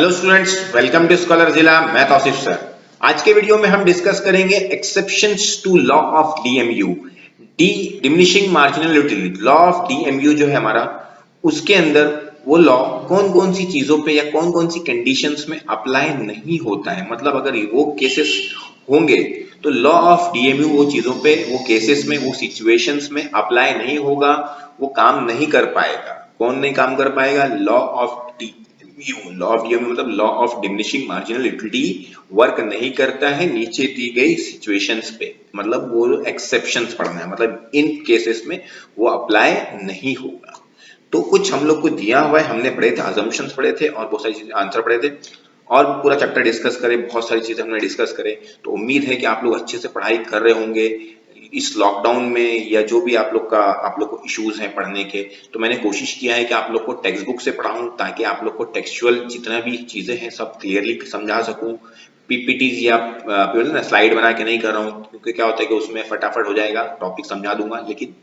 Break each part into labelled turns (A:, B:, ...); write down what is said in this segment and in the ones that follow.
A: Hello students, welcome to स्कॉलरजिला। मैं Tauseef sir. आज के वीडियो में हम डिस्कस करेंगे exceptions to law of DMU, D diminishing marginal utility. Law of DMU जो है हमारा, उसके अंदर वो लॉ कौन कौन सी चीजों पे या कौन कौन सी कंडीशंस में अप्लाई नहीं होता है। मतलब अगर वो केसेस होंगे तो लॉ ऑफ डीएमयू वो चीजों पे, वो केसेस में, वो सिचुएशंस में अप्लाई नहीं होगा, वो काम नहीं कर पाएगा। कौन नहीं काम कर पाएगा? Law of law of DMU मतलब law of diminishing marginal utility work नहीं करता है नीचे दी गई सिचुएशंस पे। मतलब वो एक्सेप्शंस पढ़ना है, मतलब इन केसेस में वो अप्लाई नहीं होगा। तो कुछ हम लोग को दिया हुआ है, हमने पढ़े थे, अजम्पशंस पढ़े थे और बहुत सारी चीजें आंसर पढ़े थे और पूरा चैप्टर डिस्कस करें, बहुत सारी चीजें हमने डिस्कस करें। तो उम्मीद है कि आप लोग अच्छे से पढ़ाई कर रहे होंगे इस लॉकडाउन में, या जो भी आप लोग को इश्यूज हैं पढ़ने के। तो मैंने कोशिश किया है कि आप लोग को टेक्स्ट बुक से पढ़ाऊं ताकि आप लोग को टेक्सचुअल जितना भी चीजें हैं सब क्लियरली समझा सकूं। पीपीटीज या स्लाइड बना के नहीं कर रहा हूँ, क्योंकि क्या होता है कि उसमें फटाफट हो जाएगा, टॉपिक समझा दूंगा। लेकिन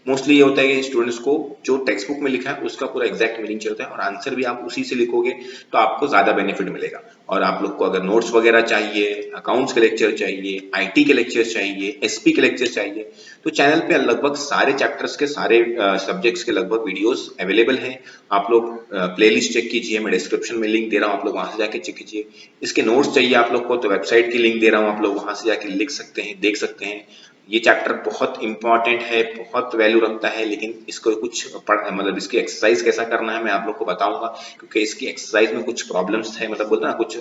A: मोस्टली ये होता है कि स्टूडेंट्स को जो टेक्स्ट बुक में लिखा है उसका पूरा एग्जैक्ट मीनिंग चलता है और आंसर भी आप उसी से लिखोगे तो आपको ज्यादा बेनिफिट मिलेगा। और आप लोग को अगर नोट्स वगैरह चाहिए, अकाउंट्स के लेक्चर चाहिए, आईटी के लेक्चर चाहिए, एसपी के लेक्चर चाहिए, तो चैनल पे लगभग सारे चैप्टर्स के, सारे सब्जेक्ट्स के लगभग वीडियोस अवेलेबल हैं। आप लोग प्लेलिस्ट चेक कीजिए, मैं डिस्क्रिप्शन में लिंक दे रहा हूँ, आप लोग वहां से जाके चेक कीजिए। इसके नोट्स चाहिए आप लोग को तो वेबसाइट की लिंक दे रहा हूँ, आप लोग वहां से जाके लिख सकते हैं, देख सकते हैं। ये चैप्टर बहुत इंपॉर्टेंट है, बहुत वैल्यू रखता है, लेकिन इसको कुछ मतलब इसकी एक्सरसाइज कैसा करना है मैं आप लोग को बताऊंगा, क्योंकि इसकी एक्सरसाइज में कुछ प्रॉब्लम्स है, मतलब बोलते ना कुछ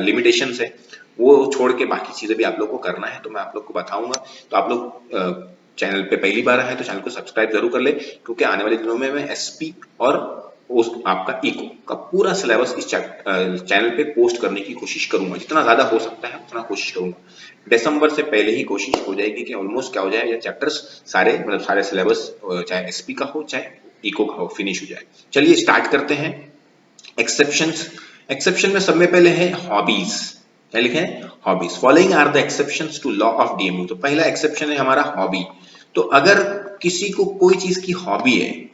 A: लिमिटेशंस है, वो छोड़ के बाकी चीजें भी आप लोग को करना है, तो मैं आप लोग को बताऊंगा। तो आप लोग चैनल पे पहली बार आए तो चैनल को सब्सक्राइब जरूर कर ले, क्योंकि आने वाले दिनों में मैं एसपी और उस आपका इको का पूरा सिलेबस इस चैनल पे पोस्ट करने की कोशिश करूंगा। जितना ज्यादा हो सकता है उतना कोशिश करूंगा। दिसंबर से पहले ही कोशिश हो जाएगी कि ऑलमोस्ट क्या हो जाए, ये चैप्टर्स सारे, मतलब सारे सिलेबस, चाहे एसपी का हो चाहे इको का हो, फिनिश हो जाए। चलिए स्टार्ट करते हैं। एक्सेप्शंस। एक्सेप्शन में सब में पहले है हॉबीज। क्या लिखे हैं? Hobbies. Following are the exceptions to law of DMU. तो पहला एक्सेप्शन है हमारा हॉबी। तो अगर किसी को कोई चीज की हॉबी है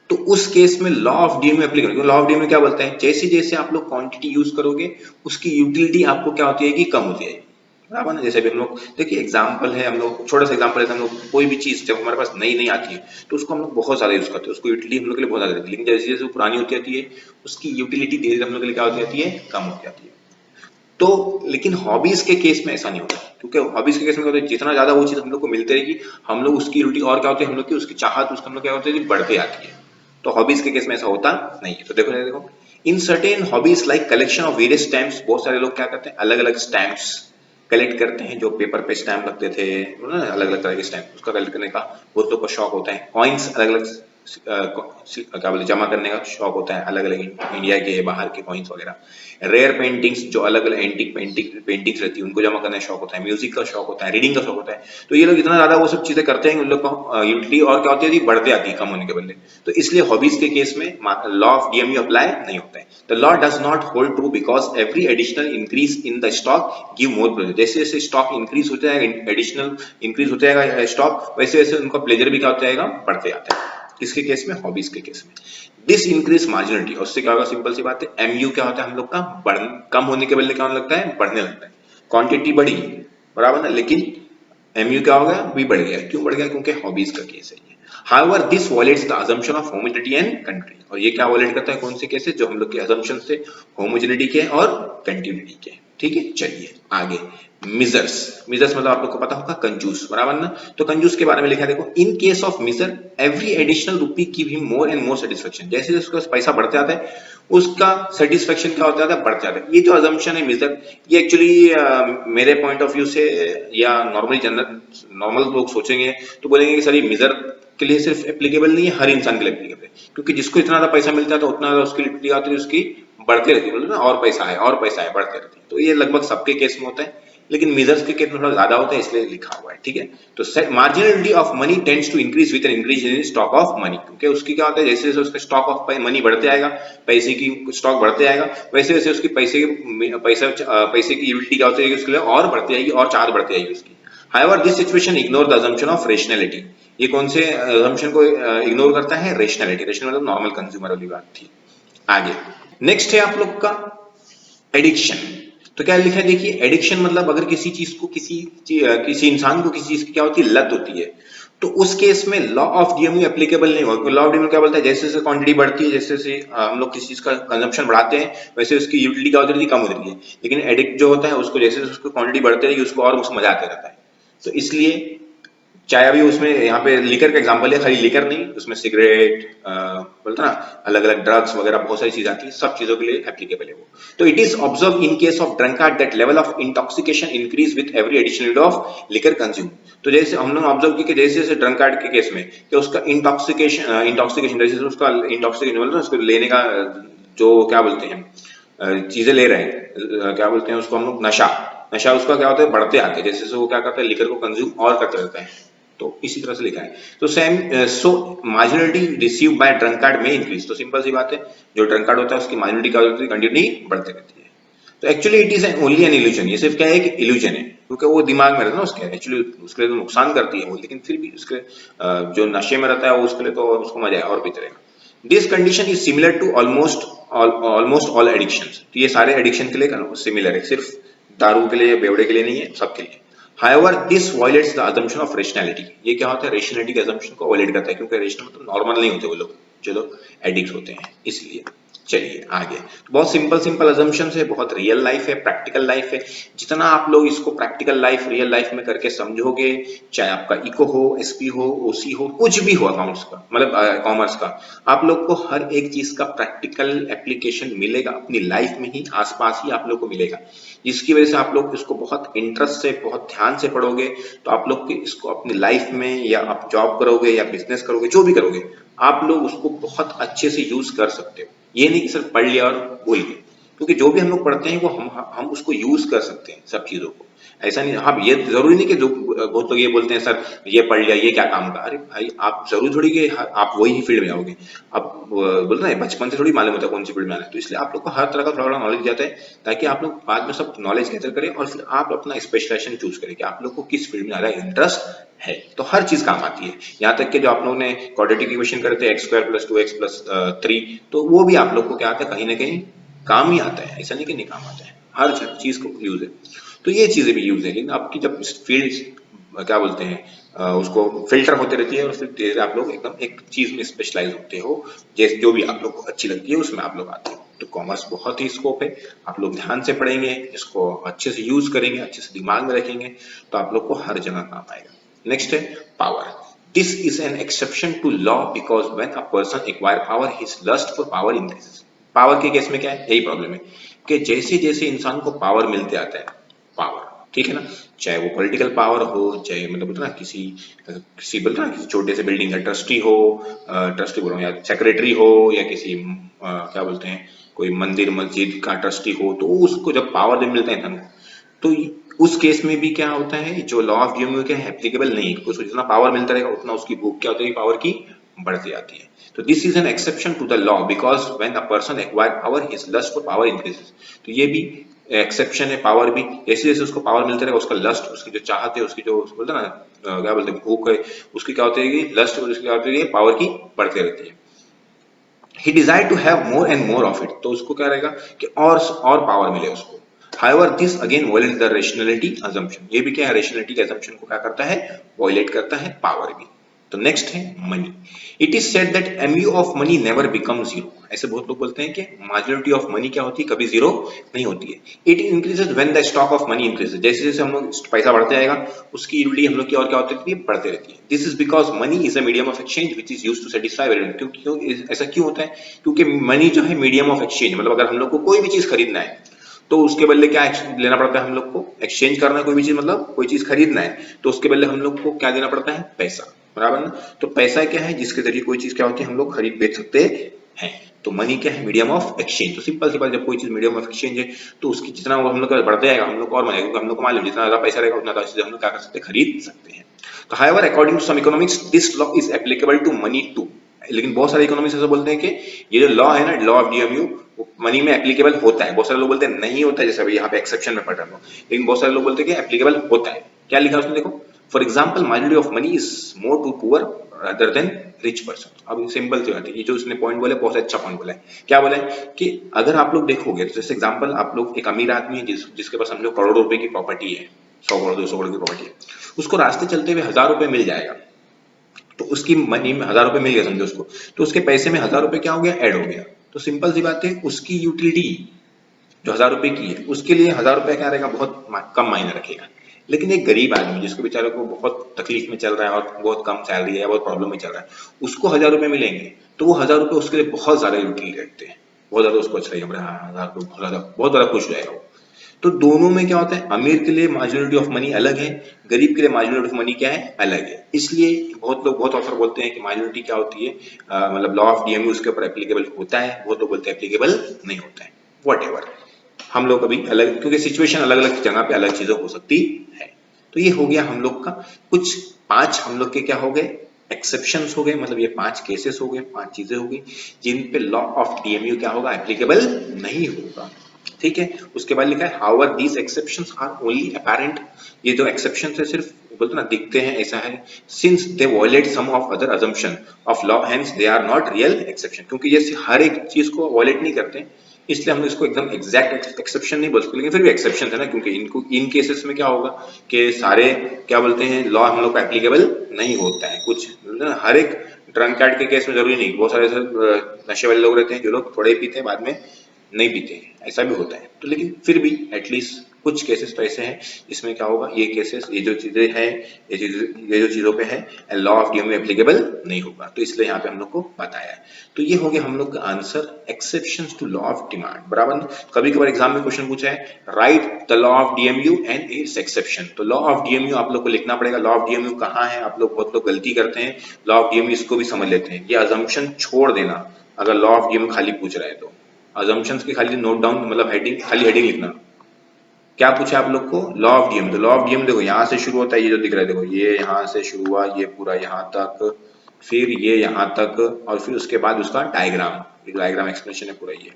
A: तो उस केस में लॉ ऑफ डीएमयू एप्लाई करेंगे। लॉ ऑफ डीएमयू क्या बोलता है? जैसे जैसे आप लोग क्वांटिटी यूज करोगे उसकी यूटिलिटी आपको क्या होती है कि कम होती है, बराबर ना। जैसे भी हम लोग देखिए, एग्जांपल है, हम लोग छोटा सा एग्जांपल है, हम लोग कोई भी चीज जब हमारे पास नई नई आती है तो उसको हम लोग बहुत ज्यादा यूज करते हैं, उसको यूटिलिटी हम लोग के लिए बहुत ज्यादा रहती है। लेकिन जैसे जैसे वो पुरानी होती जाती है उसकी यूटिलिटी धीरे धीरे हम लोग के लिए क्या होती जाती है? कम होती जाती है। तो लेकिन हॉबीज के केस में ऐसा नहीं होता, क्योंकि हॉबीज के केस में क्या होता है, जितना ज्यादा वो चीज हम लोग को मिलती रहेगी, हम लोग उसकी यूटिलिटी और क्या होती है, हम लोग की उसकी चाहत, उसका हम लोग क्या होता है, बढ़ते आती है। तो हॉबीज के केस में ऐसा होता नहीं है। तो देखो देखो, in certain hobbies like collection of various stamps, बहुत सारे लोग क्या करते हैं, अलग अलग स्टैम्प्स कलेक्ट करते हैं। जो पेपर पे स्टैम्प लगते थे, अलग अलग तरह के स्टैम्प, उसका कलेक्ट करने का बहुत लोग को शौक होता है। कॉइन्स अलग अलग क्या बोले, जमा करने का शौक होता है, अलग अलग इंडिया के बाहर के कॉइन्स वगैरह। रेयर पेंटिंग्स, जो अलग अलग एंटिक पेंटिंग्स रहती है, उनको जमा करने का शौक होता है। म्यूजिक का शौक होता है, रीडिंग का शौक होता है। तो ये लोग इतना ज्यादा वो सब चीजें करते हैं, उन लोग को यूटिलिटी और क्या होती है, बढ़ते आती है कम होने के बदले। तो इसलिए हॉबीज के केस में लॉ ऑफ डीएमयू अप्लाई नहीं होता है। The law does not hold true because every additional increase in the stock give more pleasure. जैसे जैसे स्टॉक इंक्रीज हो जाएगा, एडिशनल इंक्रीज हो जाएगा स्टॉक, वैसे वैसे उनका प्लेजर भी क्या होता जाएगा, बढ़ते आता है। किसके केस में? हॉबीज के केस में। दिस इंक्रीज मार्जिनलिटी, और उससे क्या होगा, सिंपल सी बात है, एमयू क्या होता है हम लोग का, कम होने के बदले क्या होने लगता है, बढ़ने लगता है। क्वांटिटी बढ़ी, बराबर ना, लेकिन एमयू क्या होगा, भी बढ़ गया। क्यों बढ़ गया? क्योंकि हॉबीज का केस है ये। However, this violates the assumption of homogeneity and continuity। और ये क्या वायलेट करता है, कौन से केसेस? जो हम लोग के assumption से होमोजेनिटी के और कंटिन्यूटी के। ठीक है, चलिए आगे। मिजर्स। मिजर्स मतलब आप लोग को पता होगा कंजूस, बराबर ना। तो कंजूस के बारे में लिखा है, देखो, in case of miser every additional rupee give him more and more satisfaction. जैसे जैसे उसका पैसा बढ़ते आता है उसका सेटिस्फेक्शन क्या होता है, बढ़ते जाता है। ये जो अजम्पशन है मिजर, ये एक्चुअली मेरे पॉइंट ऑफ व्यू से, या नॉर्मली नॉर्मल लोग सोचेंगे तो बोलेंगे कि सर ये मिजर के लिए सिर्फ एप्लीकेबल नहीं है, हर इंसान के लिए एप्लीकेबल है। क्योंकि जिसको इतना ज्यादा पैसा मिलता है तो उतना ज्यादा उसकी लिक्विडिटी आती है, उसकी बढ़ती रहती है, बोलते ना, और पैसा है और पैसा है, बढ़ते रहती है। तो ये लगभग सबके केस में होता है, लेकिन मिजर्स के केस में थोड़ा ज्यादा होता है, इसलिए लिखा हुआ है। ठीक है, तो marginality of money tends to increase with an increase in stock of money. क्योंकि उसकी क्या होता है, जैसे जैसे उसका स्टॉक ऑफ मनी बढ़ते आएगा, पैसे की स्टॉक बढ़ते आएगा, वैसे वैसे उसकी पैसे की यूटिलिटी क्या होती है, उसके लिए और बढ़ती आएगी और चार्ज बढ़ती आएगी उसकी। However, this situation ignore the assumption of rationality। ये कौन से assumption को इग्नोर करता है? रेशनैलिटी। रेशनल मतलब नॉर्मल कंज्यूमर वाली बात थी। आगे नेक्स्ट है आप लोग का एडिक्शन। तो क्या लिखा है देखिए, एडिक्शन मतलब अगर किसी चीज को किसी इंसान को किसी चीज की क्या होती है, लत होती है, तो उस केस में लॉ ऑफ डीएमयू एप्लीकेबल नहीं होगा। लॉ ऑफ डीएमयू क्या बोलता है, जैसे जैसे क्वांटिटी बढ़ती है, जैसे जैसे हम लोग किसी चीज का कंजप्शन बढ़ाते हैं, वैसे उसकी यूटिलिटी क्या होती है, कम होती है। लेकिन एडिक्ट जो होता है उसको जैसे जैसे उसको क्वांटिटी बढ़ती रहेगी उसको और उसको मजा आते रहता है। तो इसलिए चाहे अभी उसमें यहाँ पे लिकर का एग्जांपल है, खाली लिकर नहीं, उसमें सिगरेट बोलते ना अलग अलग ड्रग्स वगैरह बहुत सारी चीज आती है, सब चीजों के लिए एप्लीकेबल है वो। तो it is observe in case of drunkard that level of intoxication increase with every additional of liquor consume. तो जैसे हम लोग ऑब्जर्व किया कि जैसे जैसे ड्रंकार्ड के केस में कि उसका इंटॉक्सिकेशन जैसे उसका इंटॉक्सिकेशन बोलते हैं उसको लेने का जो क्या बोलते हैं चीजें ले रहे हैं, क्या बोलते हैं उसको हम लोग, नशा। नशा उसका क्या होता है, बढ़ते आते हैं, जैसे वो क्या करता है लिकर को कंज्यूम और करते रहता है। तो इसी तरह से लिखा है। तो same so marginality receive by drunkard में इंक्रीज। तो सिंपल सी बात है, जो ड्रंकार्ड होता है उसकी मार्जिनलिटी क्या होती है, कंटिन्यूली बढ़ती रहती है। तो actually it is only an illusion, ये सिर्फ क्या है कि इल्यूजन है, क्योंकि वो दिमाग में रहता है ना उसके, एक्चुअली उसके लिए तो नुकसान करती है वो, लेकिन फिर भी उसके जो नशे में रहता है वो उसके लिए तो उसको मजा है और भी चलेगा। This condition is similar to almost all addictions. तो ये सारे एडिक्शन के लिए सिमिलर है, सिर्फ दारू के लिए बेवड़े के लिए नहीं है, सबके लिए। However, this violates the assumption of rationality। ये क्या होता है, रेशनैलिटी के assumption को वायलेट करता है, क्योंकि रेशनल मतलब नॉर्मल नहीं होते वो लोग जो लोग एडिक्ट होते हैं, इसलिए। चलिए आगे, तो बहुत सिंपल सिंपल assumptions है, बहुत रियल लाइफ है, प्रैक्टिकल लाइफ है। जितना आप लोग इसको प्रैक्टिकल लाइफ रियल लाइफ में करके समझोगे, चाहे आपका इको हो, एसपी हो, ओसी हो, कुछ भी हो, अकाउंट्स का मतलब कॉमर्स का, आप लोग को हर एक चीज का प्रैक्टिकल एप्लीकेशन मिलेगा अपनी लाइफ में ही, आसपास ही आप लोग को मिलेगा, जिसकी वजह से आप लोग इसको बहुत इंटरेस्ट से बहुत ध्यान से पढ़ोगे तो आप लोग इसको अपनी लाइफ में, या आप जॉब करोगे या बिजनेस करोगे, जो भी करोगे, आप लोग उसको बहुत अच्छे से यूज कर सकते हो। ये नहीं कि सिर्फ पढ़ लिया और भूल गए, क्योंकि जो भी हम लोग पढ़ते हैं वो हम उसको यूज कर सकते हैं सब चीजों को। ऐसा नहीं, हाँ ये जरूरी नहीं कि जो बहुत लोग ये बोलते हैं सर ये पढ़ लिया ये क्या काम का। अरे भाई आप जरूर थोड़ी कि आप वही फील्ड में आओगे, आप बोलते हैं बचपन से थोड़ी मालूम होता है कौन सी फील्ड में आना है। तो इसलिए आप लोग को हर तरह का थोड़ा थोड़ा नॉलेज जाता है, ताकि आप लोग बाद में सब नॉलेज गैदर करें और फिर आप अपना स्पेशलाइजेशन चूज करें कि आप लोग को किस फील्ड में ज्यादा इंटरेस्ट है। तो हर चीज काम आती है, यहाँ तक कि जो आप लोगों ने क्वाड्रेटिक इक्वेशन करते हैं x² + 2x + 3, तो वो भी आप लोग को क्या आता है, कहीं ना कहीं काम ही आता है, ऐसा नहीं कि नहीं काम आता है, हर चीज को यूज है। तो ये चीजें भी यूज है, लेकिन आपकी जब फील्ड क्या बोलते हैं उसको फिल्टर होते रहती है और फिर धीरे धीरे आप लोग एकदम एक चीज में स्पेशलाइज होते हो, जैसे जो भी आप लोग को अच्छी लगती है उसमें आप लोग आते हो। तो कॉमर्स बहुत ही स्कोप है, आप लोग ध्यान से पढ़ेंगे, इसको अच्छे से यूज करेंगे, अच्छे से दिमाग में रखेंगे, तो आप लोग को हर जगह काम आएगा। नेक्स्ट है power. This is an exception to law because when a person acquire power his lust for power increases. Power के केस में क्या है, यही प्रॉब्लम है कि जैसे जैसे इंसान को पावर मिलते आता है, पावर ठीक है ना, चाहे वो पॉलिटिकल पावर हो, चाहे मतलब बोलते ना किसी बोलते ना किसी छोटे से बिल्डिंग का ट्रस्टी हो, ट्रस्टी बोल रहा हूँ, या सेक्रेटरी हो, या किसी क्या बोलते हैं कोई मंदिर मस्जिद का ट्रस्टी हो, तो उसको जब पावर जब मिलता है इंसान को, तो उस केस में भी क्या होता है, जो लॉ ऑफ डीएमयू क्या है एप्लीकेबल नहीं है, उसको जितना पावर मिलता रहेगा उतना उसकी भूख क्या होती है, पावर की बढ़ती जाती है। तो this is an exception to the law because when a person acquire power his lust for power increases. तो ये भी एक्सेप्शन है, पावर भी, जैसे जैसे उसको पावर मिलता रहेगा उसका लस्ट, उसकी जो चाहत है, उसकी जो बोलते हैं ना क्या बोलते हैं भूख है, उसकी क्या होती है, लस्ट उसकी क्या होती है, पावर की बढ़ती रहती है। He desire to have more and more of it, तो उसको क्या रहेगा कि और पावर मिले उसको। However, this again violates the rationality assumption। ये भी क्या है, rationality के assumption को क्या करता है, violate करता है, पावर भी। तो नेक्स्ट है money. It is said that mu of money never become zero. ऐसे बहुत लोग बोलते हैं कि मार्जिनलिटी ऑफ मनी क्या होती है, कभी जीरो नहीं होती है। It increases when the stock of money increases. जैसे जैसे हम लोग पैसा बढ़ते जाएगा उसकी यूटिलिटी हम लोग की और क्या होती है, बढ़ते रहती है। This is because money is a medium of exchange which is used to satisfy variable. क्यों ऐसा क्यों होता है, क्योंकि मनी जो है मीडियम ऑफ एक्सचेंज, मतलब अगर हम लोग को कोई भी चीज खरीदना है तो उसके बदले क्या लेना पड़ता है, हम लोग को एक्सचेंज करना है, कोई भी चीज मतलब कोई चीज खरीदना है तो उसके बदले हम लोग को क्या देना पड़ता है, पैसा, बराबर ना। तो पैसा क्या है, जिसके जरिए कोई चीज क्या होती है, हम लोग खरीद बेच सकते हैं। तो मनी क्या है, मीडियम ऑफ एक्सचेंज। तो सिंपल सी बात, जब कोई चीज मीडियम ऑफ एक्सचेंज है तो उसकी जितना वो हम लोग का बढ़ता जाएगा हम लोग को और मजा, क्योंकि हम लोग को मालूम जितना ज्यादा पैसा रहेगा उतना ज्यादा चीजें हम लोग क्या कर सकते हैं, खरीद सकते हैं। तो however according to some economics this law is applicable to money too. लेकिन बहुत सारे इकोनॉमिक्स ऐसा बोलते हैं कि ये जो लॉ है ना, लॉ ऑफ डीएमयू, मनी में एप्लीकेबल होता है। बहुत सारे लोग बोलते हैं नहीं होता है, जैसे अभी यहाँ पे एक्सेप्शन में पढ़ रहा हूँ, लेकिन बहुत सारे लोग बोलते हैं कि एप्लीकेबल होता है। क्या लिखा है उसमें देखो, for example minority of money is more to poor rather than rich person. अब सिंपल सी बात है, ये जो उसने पॉइंट बोला बहुत अच्छा पॉइंट बोला है। क्या बोला है कि अगर आप लोग देखोगे, तो जैसे एग्जांपल आप लोग एक अमीर आदमी है जिसके पास समझो करोड़ों रुपए की प्रॉपर्टी है, 100 करोड़ 200 करोड़ की प्रॉपर्टी है, उसको रास्ते चलते हुए 1000 रुपए मिल जाएगा, तो उसकी मनी में 1000 रुपए मिल गया समझो उसको, तो उसके पैसे में 1000 रुपए क्या हो गया, ऐड हो गया। तो सिंपल सी बात है, उसकी यूटिलिटी जो 1000 रुपए की है उसके लिए 1000 रुपए क्या रहेगा, बहुत कम मायने रखेगा। लेकिन एक गरीब आदमी जिसको बेचारे को बहुत तकलीफ में चल रहा है और बहुत कम सैलरी है या बहुत प्रॉब्लम में चल रहा है, उसको 1000 रुपए मिलेंगे, तो वो 1000 रुपए उसके लिए बहुत ज्यादा यूटिलिटी रखते हैं, बहुत ज्यादा उसको अच्छा लगेगा, हाँ 1000 बहुत ज्यादा खुश हो जाएगा वो। तो दोनों में क्या होता है, अमीर के लिए मार्जिनलिटी ऑफ मनी अलग है, गरीब के लिए मार्जिनलिटी ऑफ मनी क्या है, अलग है। इसलिए बहुत लोग बहुत ऑफर बोलते हैं कि मार्जिनलिटी क्या होती है, मतलब लॉ ऑफ डीएमयू उसके ऊपर एप्लीकेबल होता है, बहुत लोग बोलते हैं एप्लीकेबल नहीं होता है, व्हाटएवर। हम लोग अभी अलग, क्योंकि सिचुएशन अलग अलग जगह पे अलग चीजें हो सकती है। तो ये हो गया हम लोग का कुछ 5 हम लोग के क्या हो गए, एक्सेप्शंस हो गए, मतलब ये 5 केसेस हो गए, 5 चीजें हो गई जिन पे लॉ ऑफ डीएमयू क्या होगा, एप्लीकेबल नहीं होगा। ठीक है, उसके बाद लिखा है however these exceptions are only apparent, ये जो एक्सेप्शंस है सिर्फ बोलते ना दिखते हैं, ऐसा है, since they violate some of other assumption of law hence they are not real exception, क्योंकि ये हर एक चीज को वायलेट नहीं करते, इसलिए हम इसको एकदम एग्जैक्ट एक्सेप्शन नहीं बोल सकते, लेकिन फिर भी एक्सेप्शन है ना, क्योंकि इनको इन केसेस में क्या होगा कि सारे क्या बोलते हैं लॉ हम लोग का एप्लीकेबल नहीं होता है। कुछ हर एक ड्रंक कार्ड के केस में जरूरी नहीं, बहुत सारे नशे वाले लोग रहते हैं जो लोग थोड़े पीते हैं बाद में नहीं पीते हैं, ऐसा भी होता है। तो लेकिन फिर भी एटलीस्ट कुछ केसेस तो ऐसे हैं जिसमें क्या होगा, ये केसेस, ये जो चीजें हैं, ये जो चीजों पे है लॉ ऑफ डीएमयू एप्लीकेबल नहीं होगा, तो इसलिए यहाँ पे हम लोग को बताया है। तो ये हो गया हम लोग का answer, exceptions to law of demand, बराबर। कभी कभार एग्जाम में क्वेश्चन पूछा है, write the law of DMU and its exception, तो लॉ ऑफ डीएमयू आप लोग को लिखना पड़ेगा। लॉ ऑफ डीएमयू कहाँ है, आप लोग बहुत लोग गलती करते हैं, लॉ ऑफ डीएमयू इसको भी समझ लेते हैं, ये अजम्पशन छोड़ देना अगर लॉ ऑफ डीएमयू खाली पूछ रहा है तो, assumptions की खाली नोट डाउन, मतलब हेडिंग, खाली हेडिंग लिखना। क्या पूछा आप लोग को, लॉ ऑफ डीएमयू, तो लॉ ऑफ डीएमयू देखो यहाँ से शुरू होता है, ये जो दिख रहा है देखो, ये यहाँ से शुरू हुआ, ये पूरा यहाँ तक, फिर ये यहाँ तक, और फिर उसके बाद उसका डायग्राम, डायग्राम एक्सप्लेनेशन है पूरा ये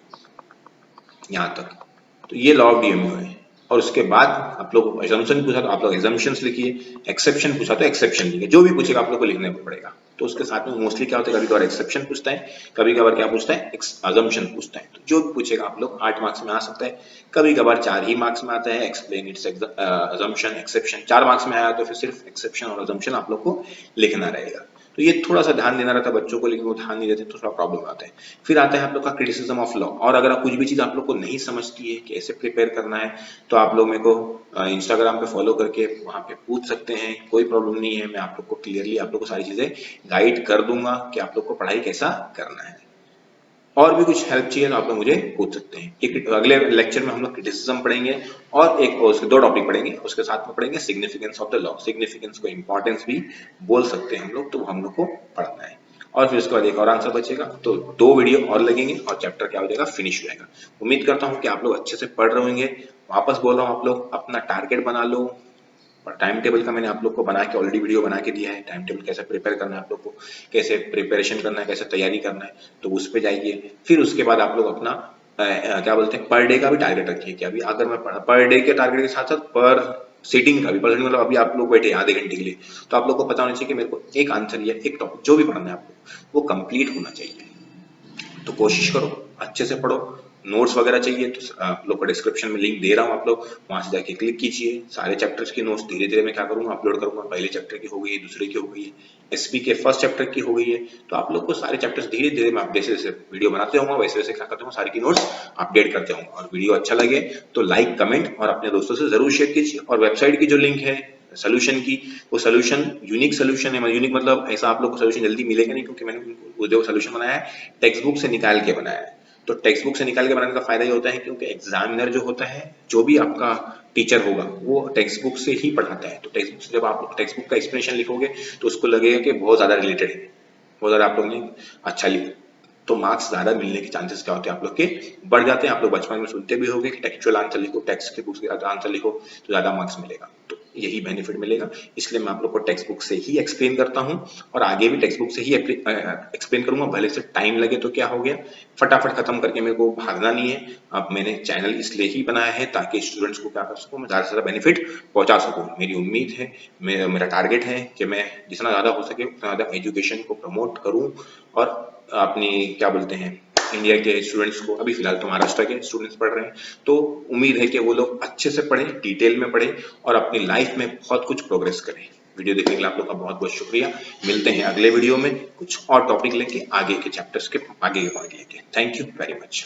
A: यहाँ तक, तो ये लॉ ऑफ डीएमयू है। और उसके बाद आप लोग एजम्पशन पूछा तो आप लोग एजम्पशंस लिखिए, एक्सेप्शन पूछा तो एक्सेप्शन लिखिए, जो भी पूछेगा आप लोग को लिखने पड़ेगा। तो उसके साथ में मोस्टली क्या होता है, कभी कभार एक्सेप्शन पूछता है, कभी कभार क्या पूछता है, अजम्पशन पूछता है, तो जो भी पूछेगा आप लोग 8 मार्क्स में आ सकता है, कभी कभार 4 ही मार्क्स में आता है, explain it's assumption exception. 4 marks में आया तो फिर सिर्फ एक्सेप्शन और अजम्पशन आप लोग को लिखना रहेगा। तो ये थोड़ा सा ध्यान देना रहता है बच्चों को, लेकिन वो ध्यान नहीं देते तो थोड़ा प्रॉब्लम आता है। फिर आता है आप लोग का क्रिटिसिज्म ऑफ लॉ, और अगर कुछ भी चीज आप लोग को नहीं समझती है कैसे प्रिपेयर करना है, तो आप लोग मेरे को इंस्टाग्राम पे फॉलो करके वहां पे पूछ सकते हैं, कोई प्रॉब्लम नहीं है, मैं आप लोग को क्लियरली आप लोग को सारी चीजें गाइड कर दूंगा कि आप लोग को पढ़ाई कैसा करना है। और भी कुछ हेल्प चाहिए तो आप लोग मुझे पूछ सकते हैं। एक अगले लेक्चर में हम लोग क्रिटिसिज्म पढ़ेंगे, और एक उसके 2 टॉपिक पढ़ेंगे, उसके साथ में पढ़ेंगे significance of the law, significance को इंपॉर्टेंस भी बोल सकते हैं हम लोग, तो हम लोग को पढ़ना है। और फिर उसके बाद एक और आंसर बचेगा, तो 2 वीडियो और लगेंगे और चैप्टर क्या हो जाएगा, फिनिश हो जाएगा। उम्मीद करता हूँ कि आप लोग अच्छे से पढ़ रहे होंगे। वापस बोल रहा हूँ, आप लोग अपना टारगेट बना लो, टाइम टेबल का मैंने आप लोग को बना के ऑलरेडी वीडियो बना के दिया है, टाइम टेबल कैसे प्रिपेयर करना है, आप लोग को कैसे प्रिपरेशन करना है, कैसे तैयारी करना है, तो उस पे जाइए। फिर उसके बाद आप लोग अपना क्या बोलते हैं, पर डे का भी टारगेट रखिए कि अभी अगर मैं पर डे के टारगेट के साथ साथ पर सीटिंग का भी, पर मतलब अभी आप लोग बैठे आधे घंटे के लिए, तो आप लोग को पता होना चाहिए कि मेरे को एक आंसर या एक टॉपिक जो भी पढ़ना है आपको वो कंप्लीट होना चाहिए। तो कोशिश करो, अच्छे से पढ़ो। नोट्स वगैरह चाहिए तो आप लोग को डिस्क्रिप्शन में लिंक दे रहा हूँ, आप लोग वहां से जाके क्लिक कीजिए। सारे चैप्टर्स की नोट्स धीरे धीरे मैं क्या करूंगा, अपलोड करूंगा। पहले चैप्टर की हो गई है, दूसरे की हो गई है, एसपी के फर्स्ट चैप्टर की हो गई है, तो आप लोग को सारे चैप्टर्स धीरे धीरे मैं जैसे जैसे वीडियो बनाते होंगे वैसे वैसे क्या करते हूँ, सारी की नोट्स अपडेट करते होंगे। और वीडियो अच्छा लगे तो लाइक, कमेंट और अपने दोस्तों से जरूर शेयर कीजिए। और वेबसाइट की जो लिंक है सोल्यूशन की, वो सोल्यूशन यूनिक सोल्यूशन है। यूनिक मतलब ऐसा आप लोग को सोल्यूशन जल्दी मिलेगा नहीं, क्योंकि मैंने वो जो सोल्यूशन बनाया है टेक्स्ट बुक से निकाल के बनाया है। तो टेक्स्ट बुक से निकाल के बनाने का फायदा ये होता है क्योंकि एग्जामिनर जो होता है, जो भी आपका टीचर होगा, वो टेक्स्ट बुक से ही पढ़ाता है। तो टेक्स्ट बुक से जब आप टेक्स्ट बुक का एक्सप्लेनेशन लिखोगे तो उसको लगेगा कि बहुत ज्यादा रिलेटेड है, बहुत ज्यादा आप लोग ने अच्छा लिखा, तो मार्क्स ज्यादा मिलने के चांसेस क्या होते हैं आप लोग के, बढ़ जाते हैं। आप लोग बचपन में सुनते भी होंगे कि टेक्सचुअल आंसर लिखो, टेक्स्ट के बुक्स के आंसर लिखो तो ज्यादा मार्क्स मिलेगा। तो यही बेनिफिट मिलेगा। इसलिए मैं आप लोग को टेक्स्ट बुक से ही एक्सप्लेन करता हूं और आगे भी टेक्स्ट बुक से ही एक्सप्लेन करूंगा। भले से टाइम लगे तो क्या हो गया, फटाफट खत्म करके मेरे को भागना नहीं है। अब मैंने चैनल इसलिए ही बनाया है ताकि स्टूडेंट्स को क्या कर सकूं, मैं ज्यादा से ज्यादा बेनिफिट पहुंचा सकूं। मेरी उम्मीद है, मेरा टारगेट है कि मैं जितना ज्यादा हो सके उतना ज्यादा एजुकेशन को प्रमोट करूं और अपनी क्या बोलते हैं इंडिया के स्टूडेंट्स को, अभी फिलहाल तो महाराष्ट्र के स्टूडेंट्स पढ़ रहे हैं, तो उम्मीद है कि वो लोग अच्छे से पढ़ें, डिटेल में पढ़ें और अपनी लाइफ में बहुत कुछ प्रोग्रेस करें। वीडियो देखने के लिए आप लोग का बहुत बहुत शुक्रिया। मिलते हैं अगले वीडियो में कुछ और टॉपिक लेके, आगे के चैप्टर्स के आगे के पॉइंट लेके। Thank you very much.